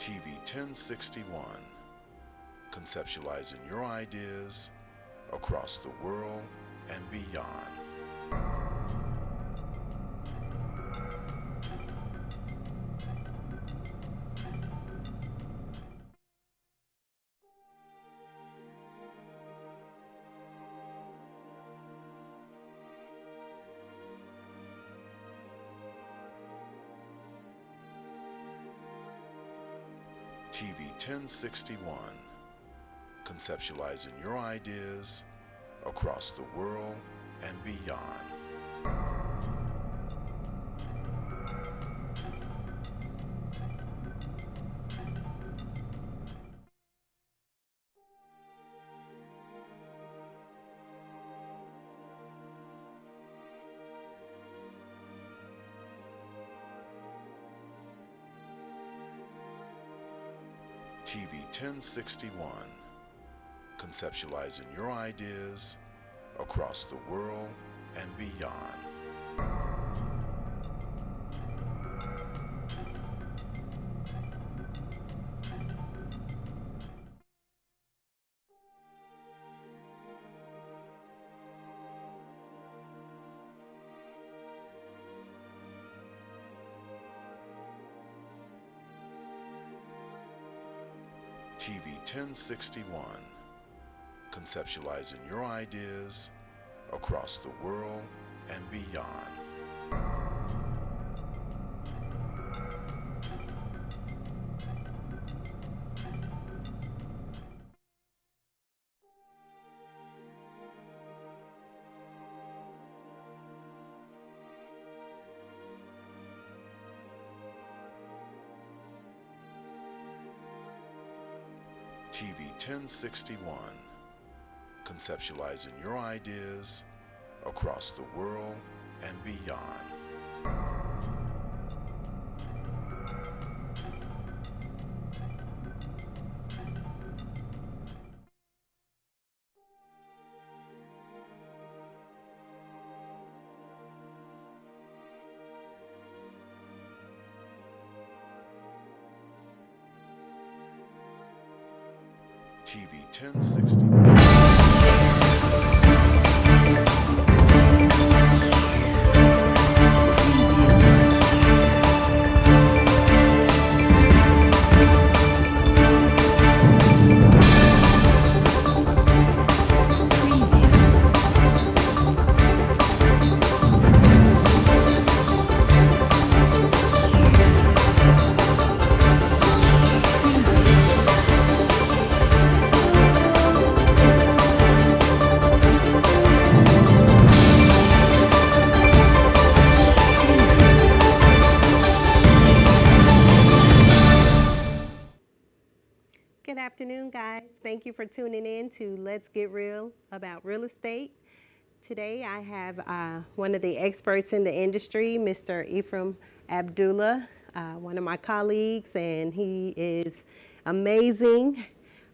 TV 1061, conceptualizing your ideas across the world and beyond. TV 1061, conceptualizing your ideas across the world and beyond. TV 1061, conceptualizing your ideas across the world and beyond. TV 1061, conceptualizing your ideas across the world and beyond. TV 1061, conceptualizing your ideas across the world and beyond. TV 1061. Good afternoon, guys. Thank you for tuning in to Let's Get Real about real estate. Today I have one of the experts in the industry, Mr. Ephraim Abdullah, one of my colleagues, and he is amazing.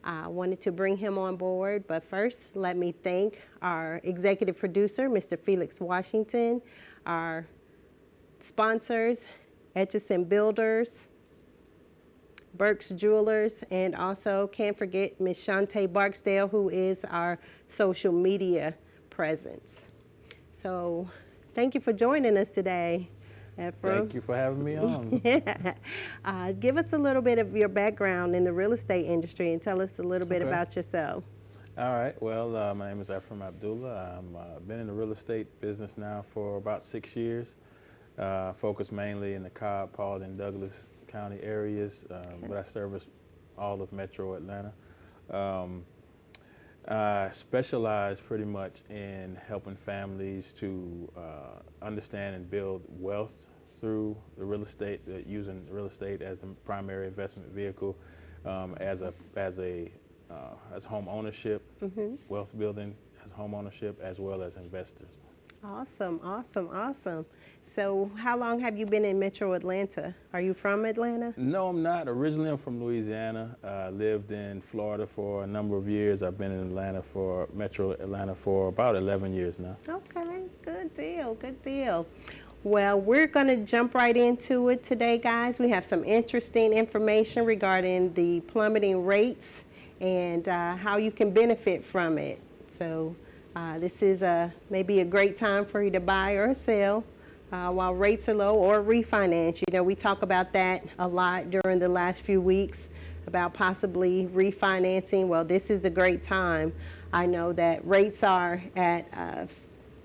I wanted to bring him on board, but first let me thank our executive producer, Mr. Felix Washington, our sponsors, Etchison Builders, Burke's Jewelers, and also can't forget Miss Shantae Barksdale, who is our social media presence. So thank you for joining us today, Ephraim. Thank you for having me on. Give us a little bit of your background in the real estate industry and tell us a little bit about yourself. All right. Well, my name is Ephraim Abdullah. I've been in the real estate business now for about 6 years, focused mainly in the Cobb, Paulding, Douglas County areas, but I service all of Metro Atlanta. I specialize pretty much in helping families to understand and build wealth through the real estate, using real estate as a primary investment vehicle, as home ownership, wealth building as home ownership, as well as investors. Awesome, awesome, awesome. So how long have you been in Metro Atlanta? Are you from Atlanta? No, I'm not. Originally, I'm from Louisiana. Lived in Florida for a number of years. I've been in Metro Atlanta for about 11 years now. Okay, good deal, good deal. Well, we're going to jump right into it today, guys. We have some interesting information regarding the plummeting rates and how you can benefit from it. So this is maybe a great time for you to buy or sell while rates are low, or refinance. You know, we talk about that a lot during the last few weeks about possibly refinancing. Well, this is a great time. I know that rates are at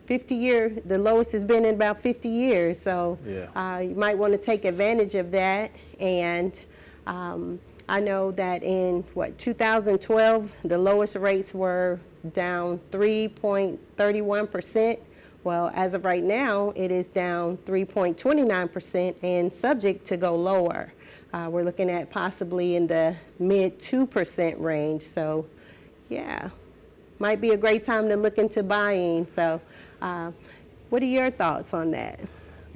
50-year, the lowest has been in about 50 years. So you might want to take advantage of that. And I know that in 2012, the lowest rates were down 3.31%. Well, as of right now, it is down 3.29% and subject to go lower. We're looking at possibly in the mid 2% range. So yeah, might be a great time to look into buying. So what are your thoughts on that?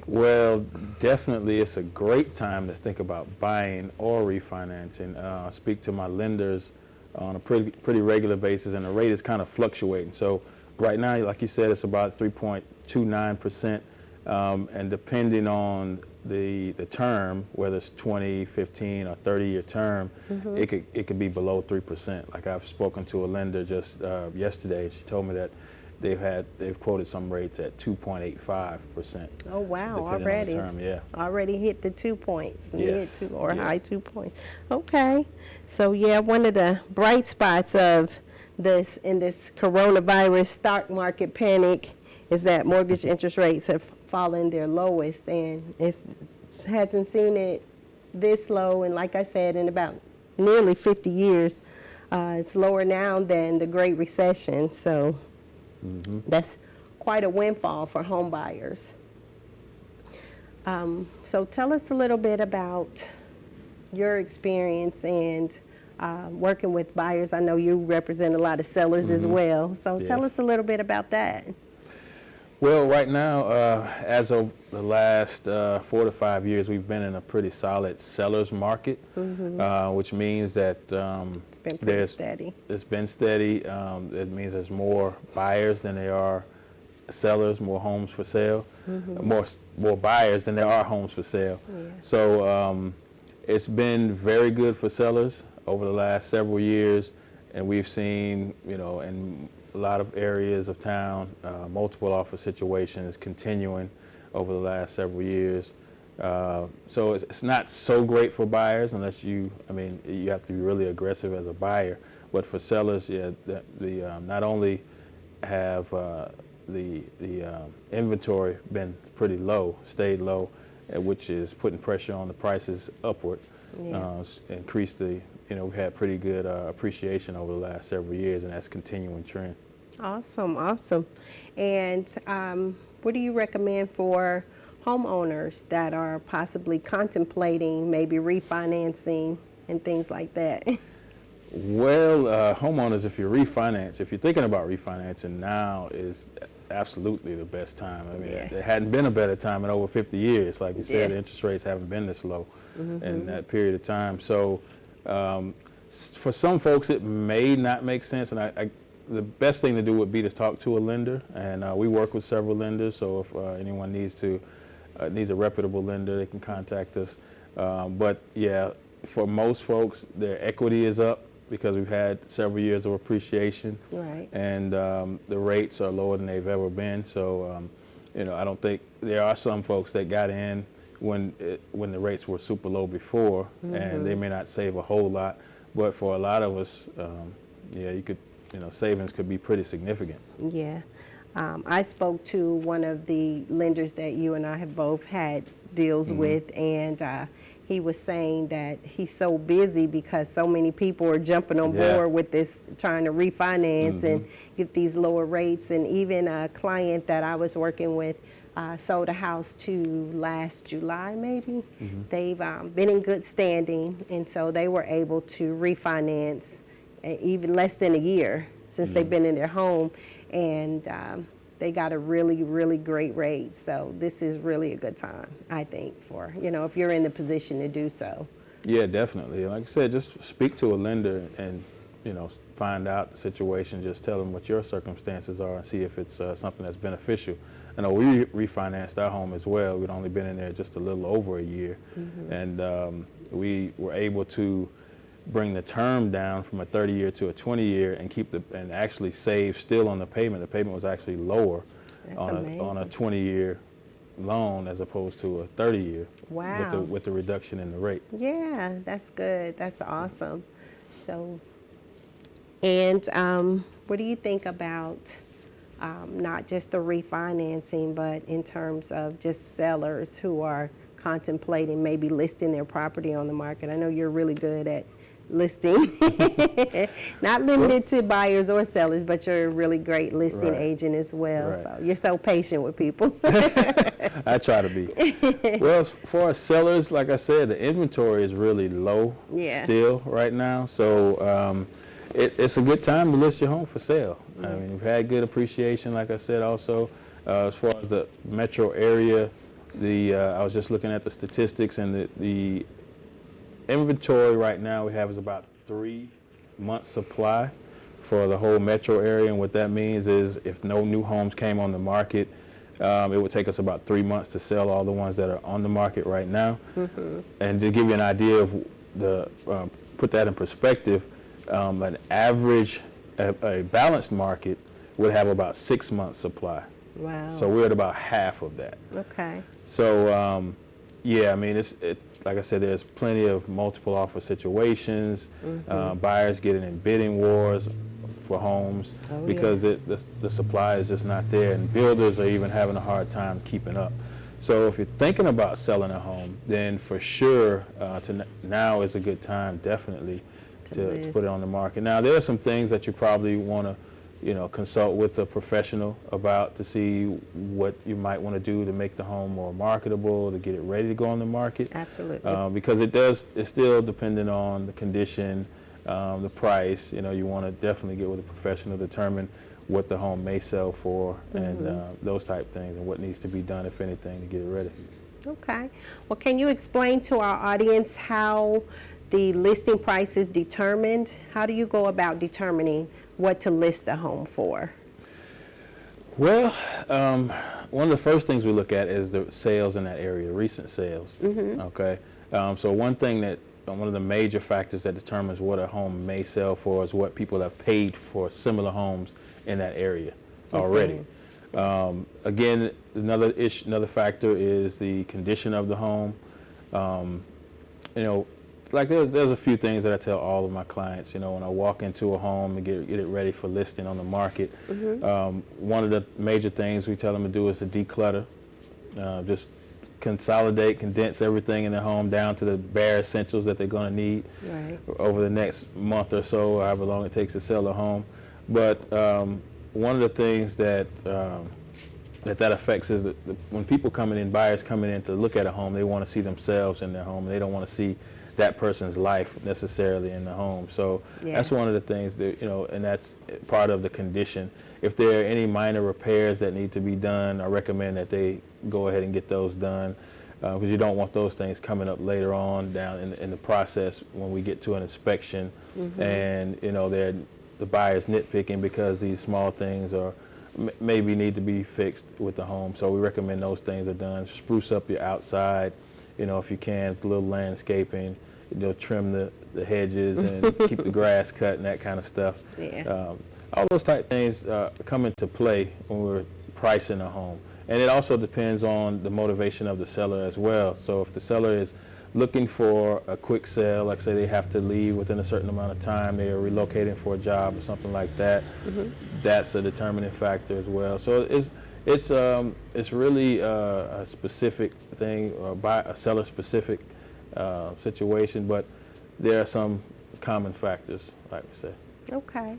Well, definitely it's a great time to think about buying or refinancing. I speak to my lenders on a pretty regular basis, and the rate is kind of fluctuating. So right now, like you said, it's about 3.29%, and depending on the term, whether it's 20, 15, or 30-year term, it could be below 3%. Like I've spoken to a lender just yesterday, and she told me that they've quoted some rates at 2.85%. Oh wow! Already, on the term, yeah. Already hit the 2 points, yes. Mid 2 or yes. high 2 points. Okay, so yeah, one of the bright spots of this coronavirus stock market panic is that mortgage interest rates have fallen their lowest, and it hasn't seen it this low, and like I said, in about nearly 50 years. It's lower now than the Great Recession, so that's quite a windfall for home buyers. So tell us a little bit about your experience and working with buyers. I know you represent a lot of sellers as well, so tell us a little bit about that. Well, right now, as of the last 4 to 5 years, we've been in a pretty solid seller's market, which means that It's been pretty steady. It's been steady. It means there's more buyers than there are sellers, more homes for sale, more buyers than there are homes for sale. Yeah. So it's been very good for sellers over the last several years, and we've seen, in a lot of areas of town, multiple offer situations continuing over the last several years. So it's not so great for buyers unless you have to be really aggressive as a buyer. But for sellers, not only have the inventory been pretty low, stayed low, which is putting pressure on the prices upward. Increased we've had pretty good appreciation over the last several years, and that's continuing trend. Awesome. And what do you recommend for homeowners that are possibly contemplating maybe refinancing and things like that? Well, homeowners, if you're thinking about refinancing, now is absolutely the best time. There hadn't been a better time in over 50 years. Like you said, the interest rates haven't been this low in that period of time. So for some folks, it may not make sense, and the best thing to do would be to talk to a lender, and we work with several lenders, so if anyone needs a reputable lender, they can contact us. But yeah, for most folks, their equity is up because we've had several years of appreciation, Right. and the rates are lower than they've ever been. So I don't think there are some folks that got in when the rates were super low before, and they may not save a whole lot, but for a lot of us, you could. Savings could be pretty significant. Yeah. I spoke to one of the lenders that you and I have both had deals with, and he was saying that he's so busy because so many people are jumping on board with this, trying to refinance and get these lower rates. And even a client that I was working with sold a house to last July, maybe. They've been in good standing, and so they were able to refinance even less than a year since they've been in their home, and they got a really, really great rate. So this is really a good time, I think, for, if you're in the position to do so. Yeah, definitely. Like I said, just speak to a lender and, find out the situation, just tell them what your circumstances are and see if it's something that's beneficial. I know we refinanced our home as well. We'd only been in there just a little over a year, and we were able to bring the term down from a 30-year to a 20-year and and actually save still on the payment. The payment was actually lower on a 20-year loan as opposed to a 30-year. Wow. With the reduction in the rate. Yeah, that's good. That's awesome. So, and what do you think about not just the refinancing, but in terms of just sellers who are contemplating maybe listing their property on the market? I know you're really good at listing, not limited to buyers or sellers, but you're a really great listing agent as well. Right. So you're so patient with people. I try to be. Well, as far as sellers, like I said, the inventory is really low still right now. So it's a good time to list your home for sale. I mean, we've had good appreciation, like I said, also. As far as the metro area, I was just looking at the statistics, and the inventory right now we have is about 3 months supply for the whole metro area. And what that means is if no new homes came on the market, it would take us about 3 months to sell all the ones that are on the market right now. And to give you an idea of put that in perspective, an average, a balanced market would have about 6 months supply. Wow. So we're at about half of that. Okay. So yeah, I mean, like I said, there's plenty of multiple offer situations, buyers getting in bidding wars for homes because the supply is just not there, and builders are even having a hard time keeping up. So if you're thinking about selling a home, then for sure now is a good time, definitely, to put it on the market. Now, there are some things that you probably want to consult with a professional about to see what you might want to do to make the home more marketable, to get it ready to go on the market. Absolutely. Because it's still dependent on the condition, the price. You want to definitely get with a professional, determine what the home may sell for, and those type things, and what needs to be done, if anything, to get it ready. Okay. Well, can you explain to our audience how the listing price is determined? How do you go about determining what to list the home for? Well, one of the first things we look at is the sales in that area, recent sales. Okay. So one of the major factors that determines what a home may sell for is what people have paid for similar homes in that area already. Again, another factor is the condition of the home. Like there's a few things that I tell all of my clients, when I walk into a home and get it ready for listing on the market. One of the major things we tell them to do is to declutter, just consolidate, condense everything in the home down to the bare essentials that they're going to need over the next month or so, or however long it takes to sell a home. But one of the things that affects is that when people buyers coming in to look at a home, they want to see themselves in their home, and they don't want to see that person's life necessarily in the home. So that's one of the things that, and that's part of the condition. If there are any minor repairs that need to be done, I recommend that they go ahead and get those done, because you don't want those things coming up later on down in the process when we get to an inspection, and the buyer's nitpicking because these small things are maybe need to be fixed with the home. So we recommend those things are done. Spruce up your outside, if you can, it's a little landscaping, trim the hedges and keep the grass cut and that kind of stuff. All those type things come into play when we're pricing a home. And it also depends on the motivation of the seller as well. So if the seller is looking for a quick sale, like say they have to leave within a certain amount of time, they are relocating for a job or something like that, that's a determining factor as well. So it's really a specific thing, or a seller specific situation, but there are some common factors, like we say. Okay.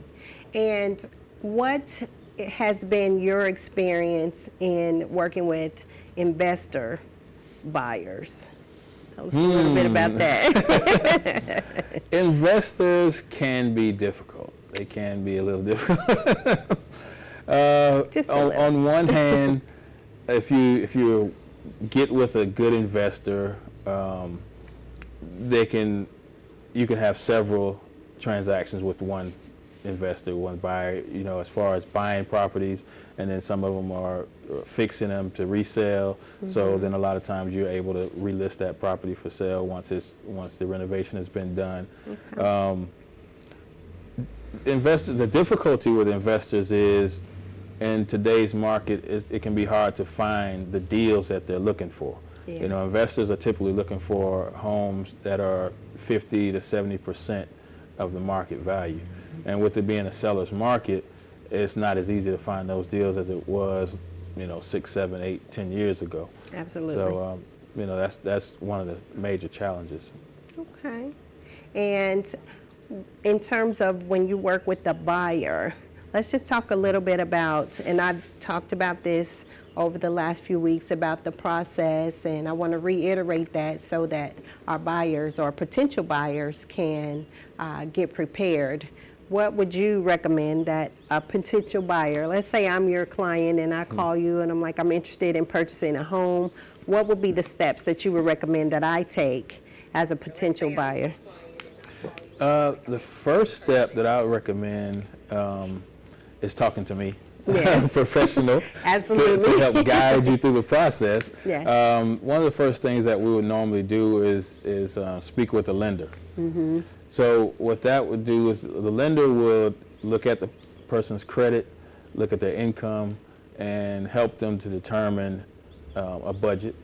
And what has been your experience in working with investor buyers? Tell us a little bit about that. Investors can be difficult. They can be a little difficult. On one hand, if you get with a good investor, you can have several transactions with one investor, one buyer, as far as buying properties, and then some of them are fixing them to resell. So then a lot of times you're able to relist that property for sale once the renovation has been done. The difficulty with investors is, in today's market, it can be hard to find the deals that they're looking for. Yeah. Investors are typically looking for homes that are 50 to 70% of the market value. And with it being a seller's market, it's not as easy to find those deals as it was, 6, 7, 8, 10 years ago. Absolutely. So, that's one of the major challenges. Okay. And in terms of when you work with the buyer, let's just talk a little bit about, and I've talked about this over the last few weeks about the process, and I want to reiterate that so that our buyers or potential buyers can get prepared. What would you recommend that a potential buyer, let's say I'm your client and I call you and I'm like, I'm interested in purchasing a home, what would be the steps that you would recommend that I take as a potential buyer? The first step that I would recommend is talking to me. Yes. Professional. Absolutely. To help guide you through the process. Yeah. One of the first things that we would normally do is speak with the lender. So what that would do is the lender would look at the person's credit, look at their income, and help them to determine a budget,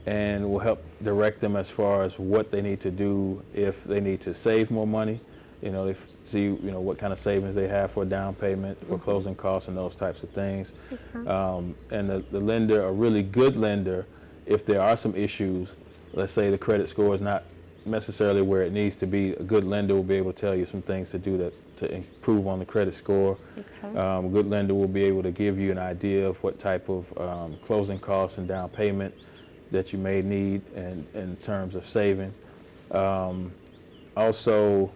and will help direct them as far as what they need to do if they need to save more money. They see what kind of savings they have for down payment, for closing costs, and those types of things. And the lender, a really good lender, if there are some issues, let's say the credit score is not necessarily where it needs to be, a good lender will be able to tell you some things to do to improve on the credit score. A good lender will be able to give you an idea of what type of closing costs and down payment that you may need in terms of savings. Also,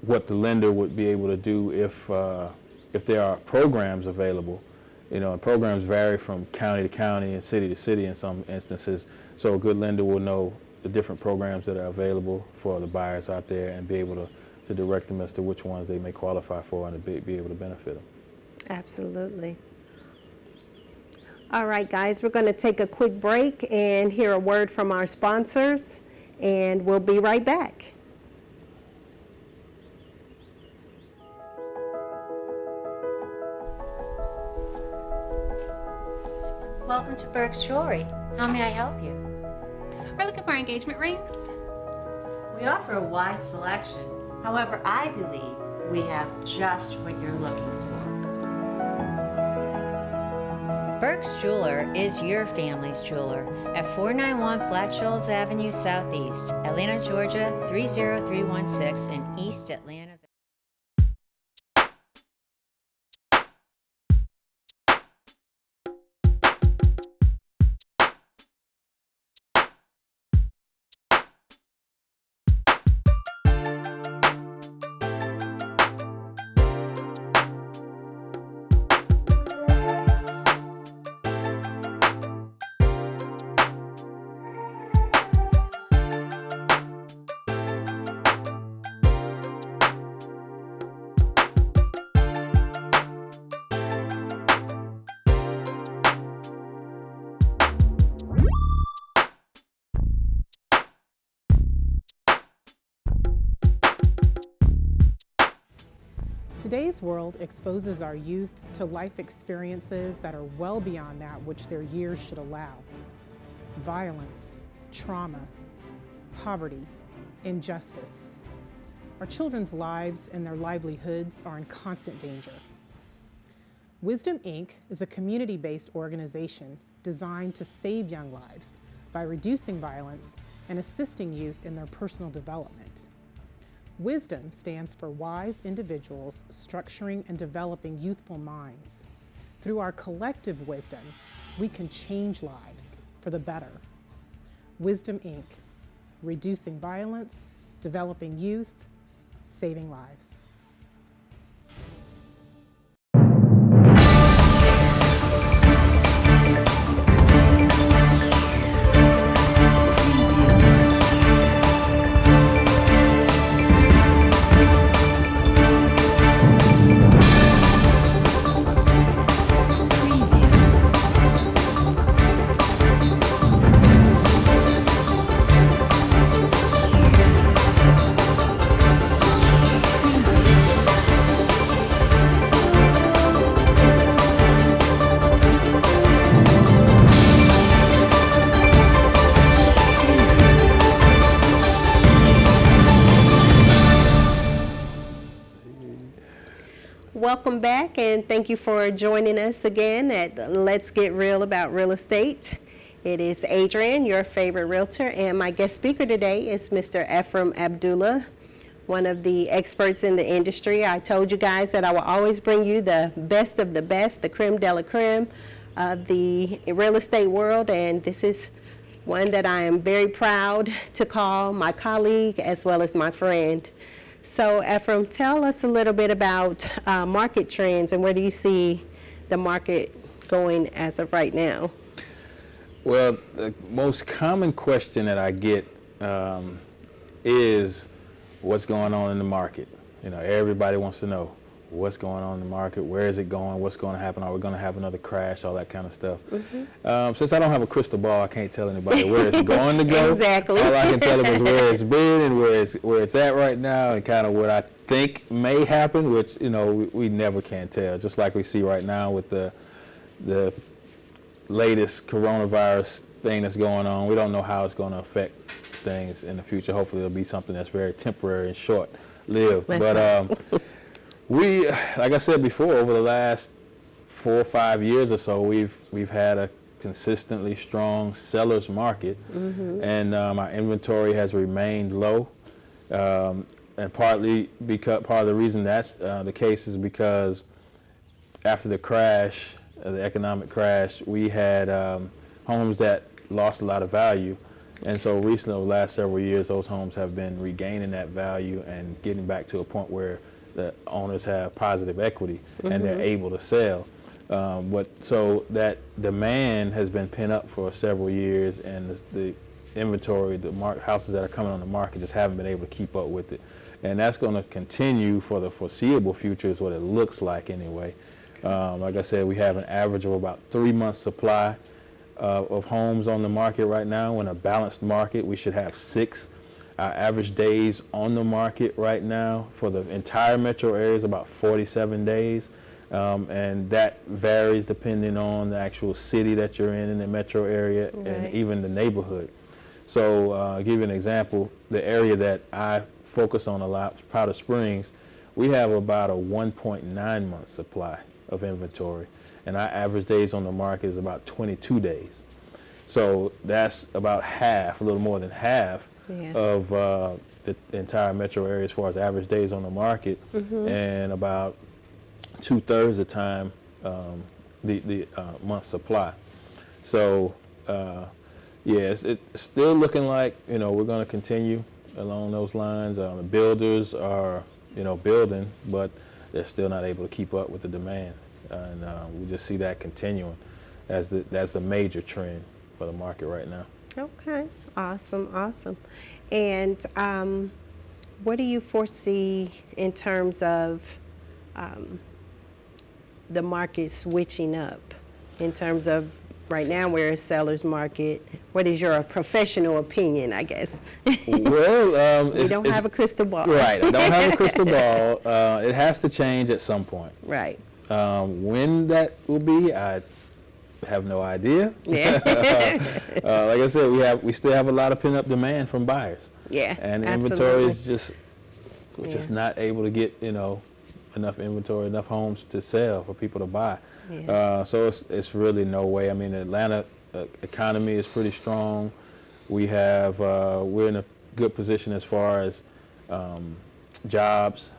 what the lender would be able to do if there are programs available. And programs vary from county to county and city to city in some instances. So a good lender will know the different programs that are available for the buyers out there and be able to direct them as to which ones they may qualify for and to be able to benefit them. Absolutely. All right, guys, we're going to take a quick break and hear a word from our sponsors, and we'll be right back. Welcome to Burke's Jewelry. How may I help you? We're looking for engagement rings. We offer a wide selection. However, I believe we have just what you're looking for. Burke's Jeweler is your family's jeweler at 491 Flat Shoals Avenue Southeast, Atlanta, Georgia 30316 in East Atlanta. Today's world exposes our youth to life experiences that are well beyond that which their years should allow. Violence, trauma, poverty, injustice. Our children's lives and their livelihoods are in constant danger. Wisdom, Inc. is a community-based organization designed to save young lives by reducing violence and assisting youth in their personal development. Wisdom stands for wise individuals structuring and developing youthful minds. Through our collective wisdom, we can change lives for the better. Wisdom, Inc. Reducing violence, developing youth, saving lives. and thank you for joining us again at Let's Get Real About Real Estate. It is Adrian, your favorite realtor, and my guest speaker today is Mr. Ephraim Abdullah, one of the experts in the industry. I told you guys that I will always bring you the best of the best, the creme de la creme of the real estate world, and this is one that I am very proud to call my colleague as well as my friend. So Ephraim, tell us a little bit about market trends and where do you see the market going as of right now? Well, the most common question that I get is what's going on in the market. You know, everybody wants to know what's going on in the market, where is it going, what's going to happen, are we going to have another crash, all that kind of stuff. Since I don't have a crystal ball, I can't tell anybody where it's going to go. Exactly. All I can tell them is where it's been and where it's at right now, and kind of what I think may happen, which, you know, we never can tell. Just like we see right now with the latest coronavirus thing that's going on, we don't know how it's going to affect things in the future. Hopefully it'll be something that's very temporary and short-lived. We, like I said before, over the last 4 or 5 years or so, we've had a consistently strong seller's market, and our inventory has remained low. And partly because part of the reason that's the case is because after the crash, the economic crash, we had homes that lost a lot of value. And so recently, over the last several years, those homes have been regaining that value and getting back to a point where the owners have positive equity and they're able to sell. So that demand has been pent up for several years, and the inventory, houses that are coming on the market just haven't been able to keep up with it. And that's going to continue for the foreseeable future is what it looks like anyway. Like I said, we have an average of about 3 months supply of homes on the market right now. In a balanced market, we should have 6. Our average days on the market right now for the entire metro area is about 47 days. And that varies depending on the actual city that you're in the metro area, and even the neighborhood. So I'll give you an example. The area that I focus on a lot, Powder Springs, we have about a 1.9 month supply of inventory, and our average days on the market is about 22 days. So that's about half, a little more than half of the entire metro area as far as average days on the market, and about 2/3 of the time the month supply. So yes, it's still looking like, you know, we're going to continue along those lines. The builders are, you know, building, but they're still not able to keep up with the demand, and we just see that continuing as that's the major trend for the market right now. Okay, awesome. And what do you foresee in terms of the market switching up? In terms of right now we're a seller's market, what is your professional opinion, I guess? Well, you don't have a crystal ball. Right, I don't have a crystal ball. It has to change at some point. Right. When that will be, I have no idea. Yeah. Like I said, we still have a lot of pent-up demand from buyers. Yeah, and the absolutely. inventory is just not able to get, you know, enough inventory, enough homes to sell for people to buy. Yeah. So it's really no way. I mean, the Atlanta economy is pretty strong. We have we're in a good position as far as jobs.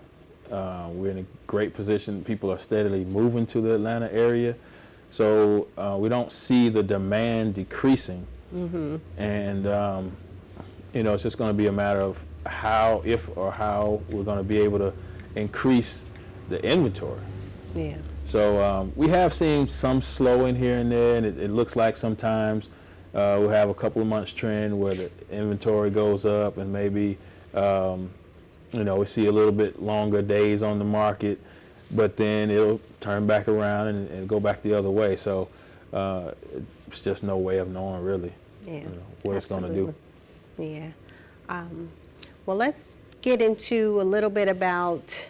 We're in a great position. People are steadily moving to the Atlanta area. So we don't see the demand decreasing. And, you know, it's just going to be a matter of if how we're going to be able to increase the inventory. Yeah. So we have seen some slowing here and there, and it looks like sometimes we'll have a couple of months trend where the inventory goes up, and maybe, you know, we see a little bit longer days on the market, but then it'll turn back around and go back the other way. So it's just no way of knowing really what it's going to do. Yeah. Well, let's get into a little bit about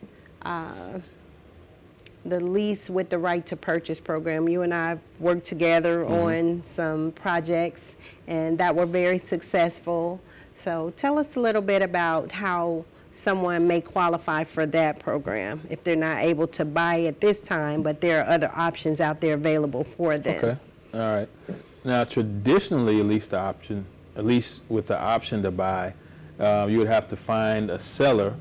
the lease with the right to purchase program. You and I have worked together on some projects, and that were very successful. So tell us a little bit about how someone may qualify for that program if they're not able to buy at this time, but there are other options out there available for them. Okay, all right. Now, traditionally, at least with the option to buy, you would have to find a seller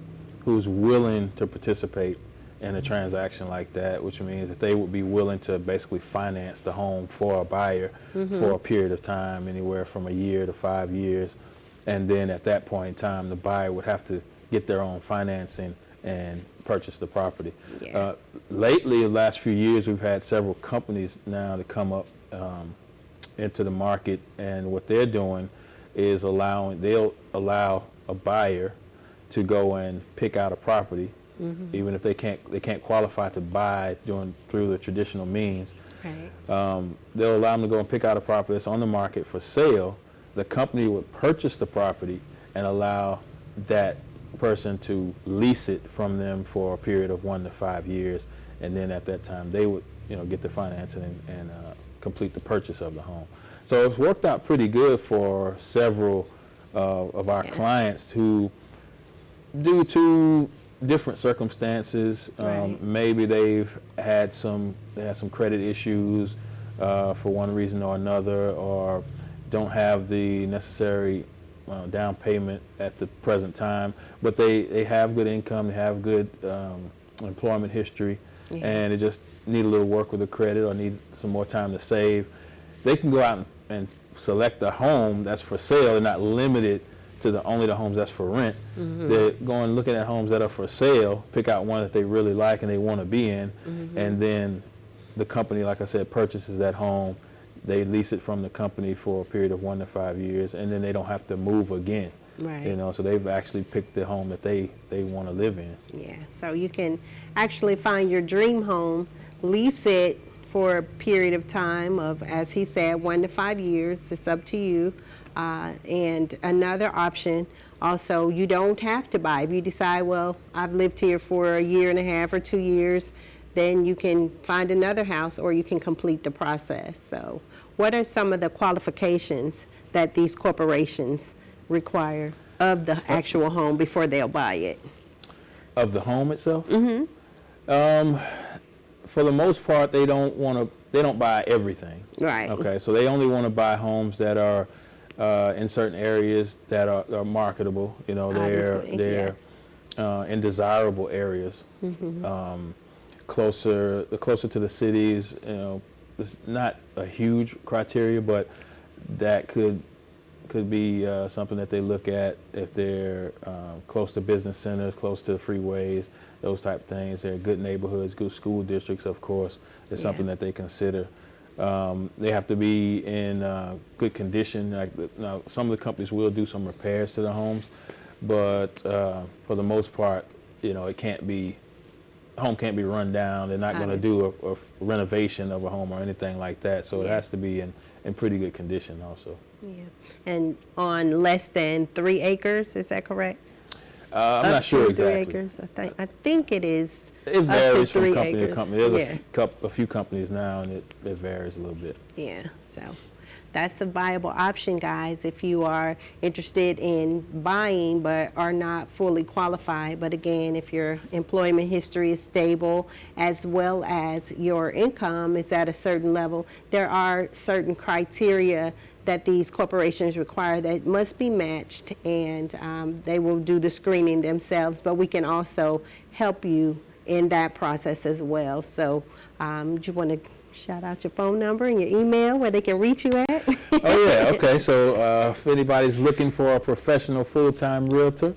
who's willing to participate in a transaction like that, which means that they would be willing to basically finance the home for a buyer for a period of time, anywhere from a year to 5 years. And then at that point in time, the buyer would have to get their own financing and purchase the property. Yeah. Lately, the last few years, we've had several companies now to come up into the market, and what they're doing is they'll allow a buyer to go and pick out a property, even if they can't qualify to buy through the traditional means. Right. They'll allow them to go and pick out a property that's on the market for sale. The company would purchase the property and allow that person to lease it from them for a period of 1 to 5 years, and then at that time they would get the financing and complete the purchase of the home. So it's worked out pretty good for several of our clients who, due to different circumstances, maybe they've had some credit issues for one reason or another, or don't have the necessary down payment at the present time, but they have good income, they have good employment history, and they just need a little work with the credit or need some more time to save. They can go out and select a home that's for sale. They're not limited to only the homes that's for rent. They're going looking at homes that are for sale, pick out one that they really like and they want to be in, and then the company, like I said, purchases that home. They lease it from the company for a period of 1 to 5 years, and then they don't have to move again. Right. So they've actually picked the home that they want to live in. Yeah, so you can actually find your dream home, lease it for a period of time of, as he said, 1 to 5 years. It's up to you. And another option, also, you don't have to buy. If you decide, well, I've lived here for a year and a half or 2 years, then you can find another house or you can complete the process. So what are some of the qualifications that these corporations require of the actual home before they'll buy it? Of the home itself? For the most part, they don't buy everything. Right. Okay, so they only want to buy homes that are in certain areas that are marketable. They're Yes. In desirable areas. Closer to the cities, it's not a huge criteria, but that could be something that they look at if they're close to business centers, close to freeways, those type of things. They're good neighborhoods, good school districts, of course. It's something that they consider. They have to be in good condition. Now, some of the companies will do some repairs to the homes, but for the most part, home can't be run down. They're not going to do a renovation of a home or anything like that. So it has to be in pretty good condition also. Yeah. And on less than 3 acres, is that correct? I'm not sure exactly. 3 acres, I think it is. It varies up to 3 from company acres. to company. There's a few companies now, and it varies a little bit. Yeah, so that's a viable option, guys, if you are interested in buying but are not fully qualified. But again, if your employment history is stable as well as your income is at a certain level, there are certain criteria that these corporations require that must be matched, and they will do the screening themselves, but we can also help you in that process as well. So do you want to shout out your phone number and your email where they can reach you at? Oh, yeah, okay. So if anybody's looking for a professional full-time realtor,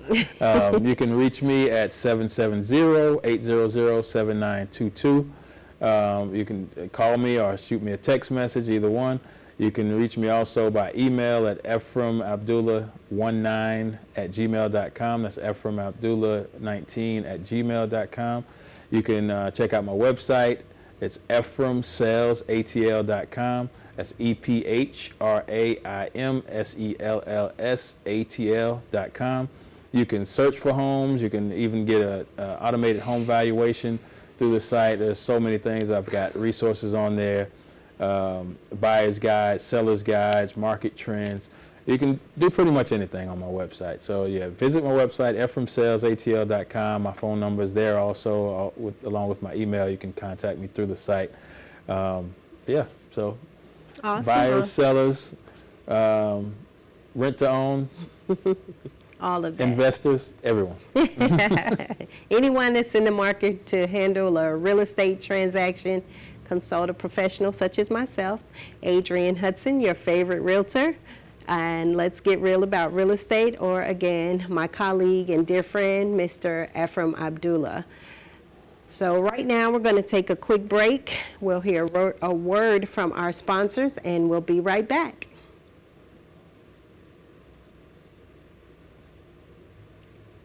you can reach me at 770-800-7922. You can call me or shoot me a text message, either one. You can reach me also by email at ephraimabdullah19@gmail.com. That's ephraimabdullah19@gmail.com. You can check out my website. It's ephraimsalesatl.com. That's ephraimselllsatl.com. You can search for homes. You can even get an automated home valuation through the site. There's so many things. I've got resources on there. Buyer's guides, seller's guides, market trends. You can do pretty much anything on my website. So yeah, visit my website, ephraimsalesatl.com. My phone number is there also, along with my email. You can contact me through the site. Yeah, so Awesome. buyers, sellers, rent to own, All of that. investors, everyone. Anyone that's in the market to handle a real estate transaction, consult a professional such as myself, Adrienne Hudson, your favorite realtor. And let's get real about real estate, or again, my colleague and dear friend, Mr. Ephraim Abdullah. So right now we're going to take a quick break. We'll hear a word from our sponsors and we'll be right back.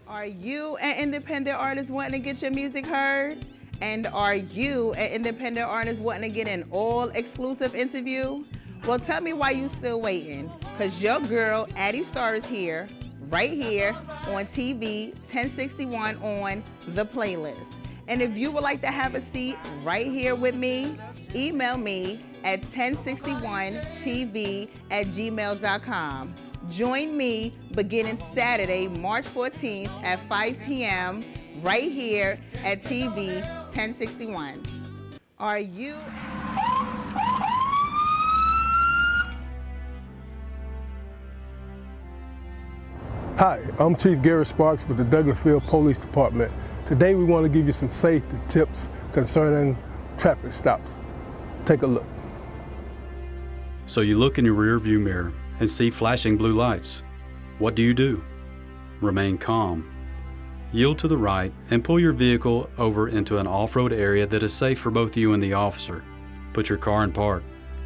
Are you an independent artist wanting to get your music heard? And are you an independent artist wanting to get an all-exclusive interview? Well, tell me why you still waiting. Because your girl, Addie Starr, is here, right here, on TV 1061 on The Playlist. And if you would like to have a seat right here with me, email me at 1061tv@gmail.com. Join me beginning Saturday, March 14th at 5 p.m. right here at TV 1061. Are you... Hi, I'm Chief Gary Sparks with the Douglasville Police Department. Today we want to give you some safety tips concerning traffic stops. Take a look. So you look in your rear view mirror and see flashing blue lights. What do? Remain calm. Yield to the right and pull your vehicle over into an off-road area that is safe for both you and the officer. Put your car in park.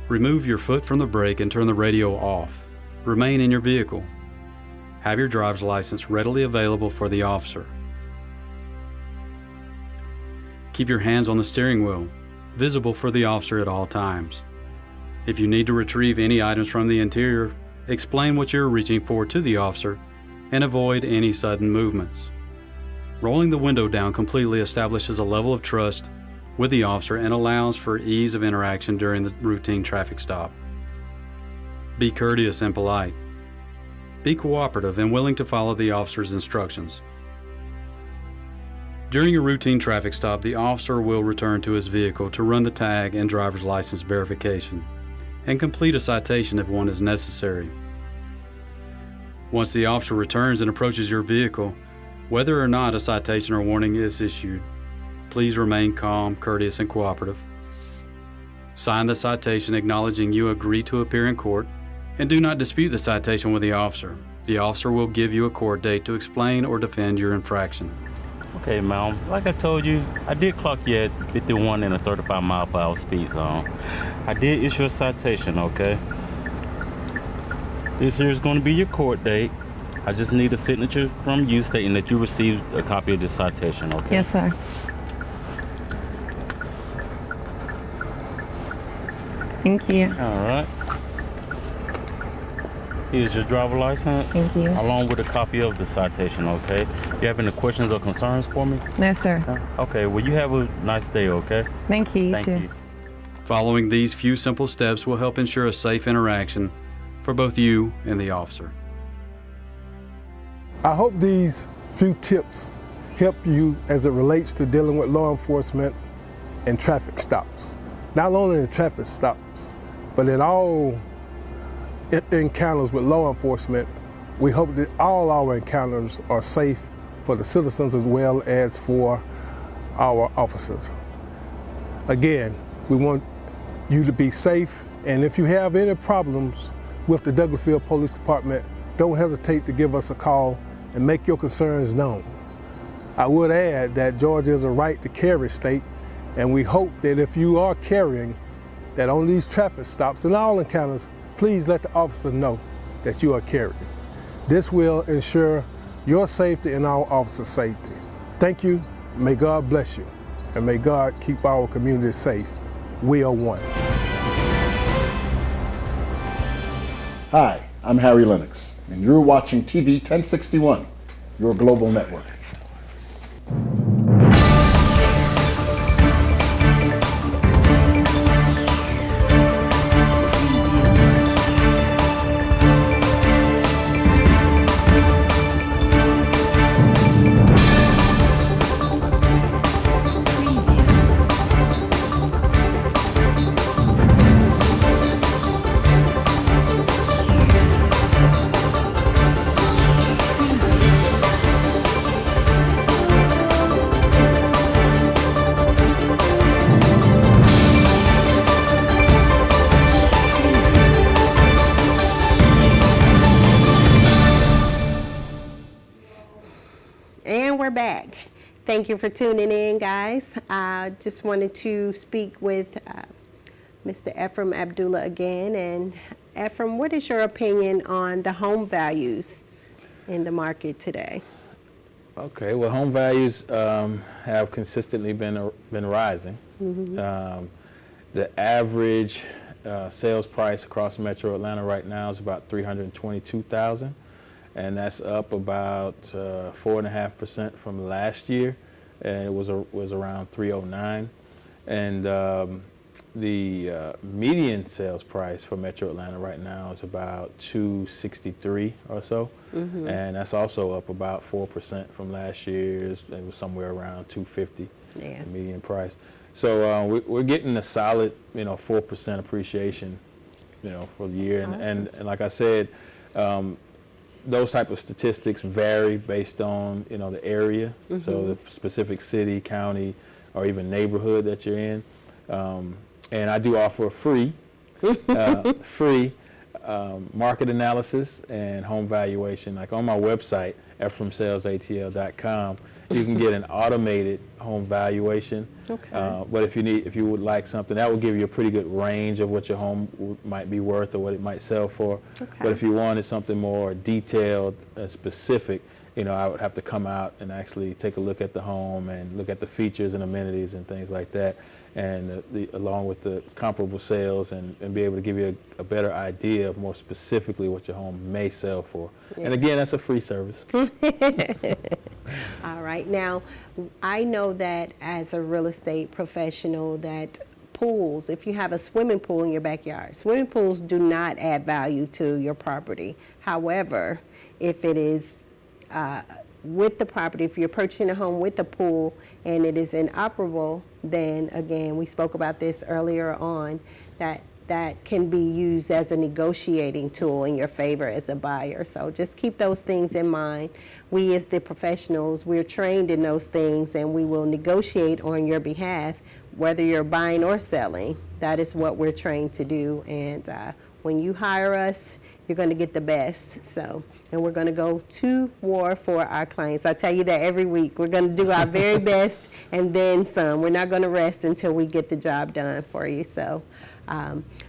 Remove your foot from the brake and turn the radio off. Remain in your vehicle. Have your driver's license readily available for the officer. Keep your hands on the steering wheel, visible for the officer at all times. If you need to retrieve any items from the interior, explain what you're reaching for to the officer and avoid any sudden movements. Rolling the window down completely establishes a level of trust with the officer and allows for ease of interaction during the routine traffic stop. Be courteous and polite. Be cooperative and willing to follow the officer's instructions. During a routine traffic stop, the officer will return to his vehicle to run the tag and driver's license verification and complete a citation if one is necessary. Once the officer returns and approaches your vehicle, whether or not a citation or warning is issued, please remain calm, courteous, and cooperative. Sign the citation acknowledging you agree to appear in court, and do not dispute the citation with the officer. The officer will give you a court date to explain or defend your infraction. Okay, ma'am. Like I told you, I did clock you at 51 in a 35 mile per hour speed zone. I did issue a citation, okay? This here is going to be your court date. I just need a signature from you stating that you received a copy of this citation, okay? Yes, sir. Thank you. All right. Here's your driver license. Thank you. Along with a copy of the citation, okay? You have any questions or concerns for me? No, sir. Okay, well, you have a nice day, okay? Thank you. Thank you. Following these few simple steps will help ensure a safe interaction for both you and the officer. I hope these few tips help you as it relates to dealing with law enforcement and traffic stops. Not only in traffic stops, but in all encounters with law enforcement. We hope that all our encounters are safe for the citizens as well as for our officers. Again, we want you to be safe, and if you have any problems with the Douglasville Police Department, don't hesitate to give us a call and make your concerns known. I would add that Georgia is a right to carry state, and we hope that if you are carrying, that on these traffic stops and all encounters, please let the officer know that you are carrying. This will ensure your safety and our officers' safety. Thank you, may God bless you, and may God keep our community safe. We are one. Hi, I'm Harry Lennox, and you're watching TV 1061, your global network. back. Thank you for tuning in, guys. I just wanted to speak with Mr. Ephraim Abdullah again. And Ephraim, what is your opinion on the home values in the market today? Okay, well, home values have consistently been rising. The average sales price across Metro Atlanta right now is about $322,000, and that's up about 4.5% from last year, and it was around $309,000. And the median sales price for Metro Atlanta right now is about $263,000 or so, and that's also up about 4% from last year. It was somewhere around $250,000, the median price. So we're getting a solid, 4% appreciation, for the year. Awesome. And like I said, those type of statistics vary based on, the area, so the specific city, county, or even neighborhood that you're in. And I do offer a free market analysis and home valuation. Like on my website, EphraimSalesATL.com, you can get an automated home valuation. Okay. But if you would like something, that will give you a pretty good range of what your home might be worth or what it might sell for. Okay. But if you wanted something more detailed and specific, I would have to come out and actually take a look at the home and look at the features and amenities and things like that, and along with the comparable sales, and be able to give you a better idea of more specifically what your home may sell for. And again, that's a free service. All right. Now, I know that as a real estate professional that pools, if you have a swimming pool in your backyard, swimming pools do not add value to your property. However, if it is with the property, if you're purchasing a home with a pool and it is inoperable, then again, we spoke about this earlier on, that can be used as a negotiating tool in your favor as a buyer. So just keep those things in mind. We as the professionals, we're trained in those things, and we will negotiate on your behalf, whether you're buying or selling. That is what we're trained to do. And when you hire us, you're going to get the best. So, and we're going to go to war for our clients. I tell you that every week. We're going to do our very best and then some. We're not going to rest until we get the job done for you. So,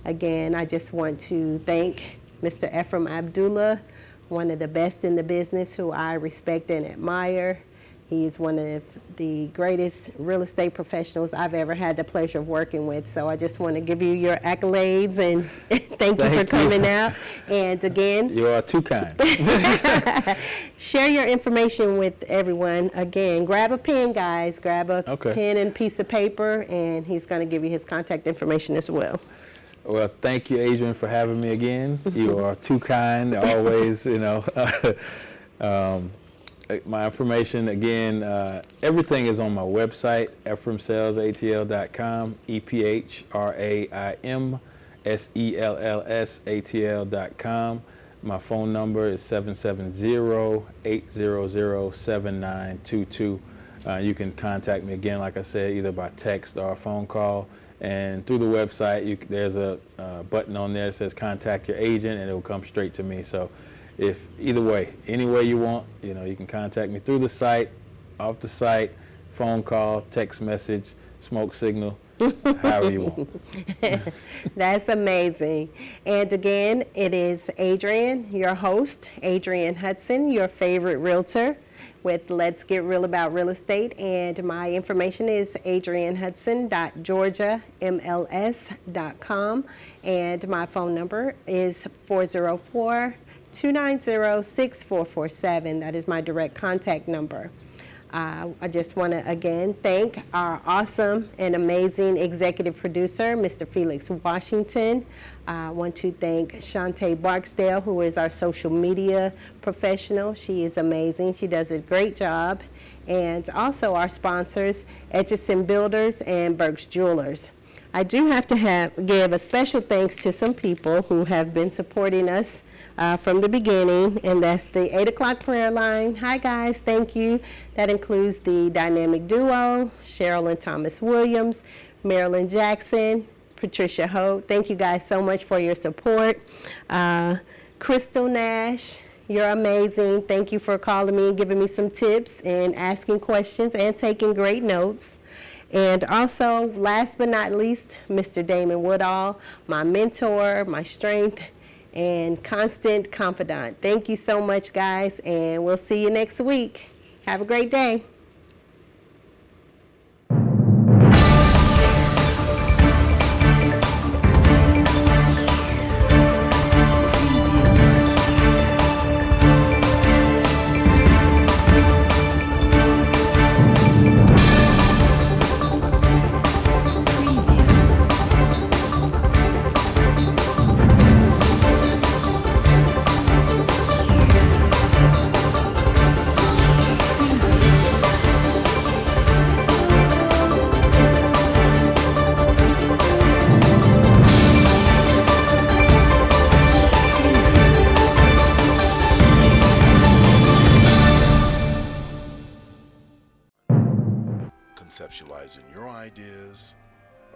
again, I just want to thank Mr. Ephraim Abdullah, one of the best in the business, who I respect and admire. He's one of the greatest real estate professionals I've ever had the pleasure of working with. So I just want to give you your accolades and thank you for coming out. And again, you are too kind. Share your information with everyone. Again, grab a pen, guys. Grab a pen and piece of paper, and he's going to give you his contact information as well. Well, thank you, Adrian, for having me again. You are too kind. Always, my information, again, everything is on my website, EphraimSalesATL.com, EphraimSalesATL.com. My phone number is 770-800-7922. You can contact me again, like I said, either by text or a phone call. And through the website, there's a button on there that says contact your agent, and it will come straight to me. So if either way, any way you want, you can contact me through the site, off the site, phone call, text message, smoke signal, however you want. That's amazing. And again, it is Adrian, your host, Adrian Hudson, your favorite realtor with Let's Get Real About Real Estate. And my information is adrianhudson.georgiamls.com. And my phone number is 404-290-6447. That is my direct contact number. I just want to again thank our awesome and amazing executive producer, Mr. Felix Washington. I want to thank Shantae Barksdale, who is our social media professional. She is amazing. She does a great job. And also our sponsors, Etchison Builders and Burks Jewelers. I do have to give a special thanks to some people who have been supporting us from the beginning, and that's the 8 o'clock prayer line. Hi guys, thank you. That includes the dynamic duo, Cheryl and Thomas Williams, Marilyn Jackson, Patricia Hope. Thank you guys so much for your support. Crystal Nash, You're amazing. Thank you for calling me and giving me some tips and asking questions and taking great notes. And also, last but not least, Mr. Damon Woodall, my mentor, my strength, and constant confidant. Thank you so much, guys, and we'll see you next week. Have a great day. Conceptualizing your ideas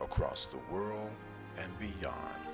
across the world and beyond.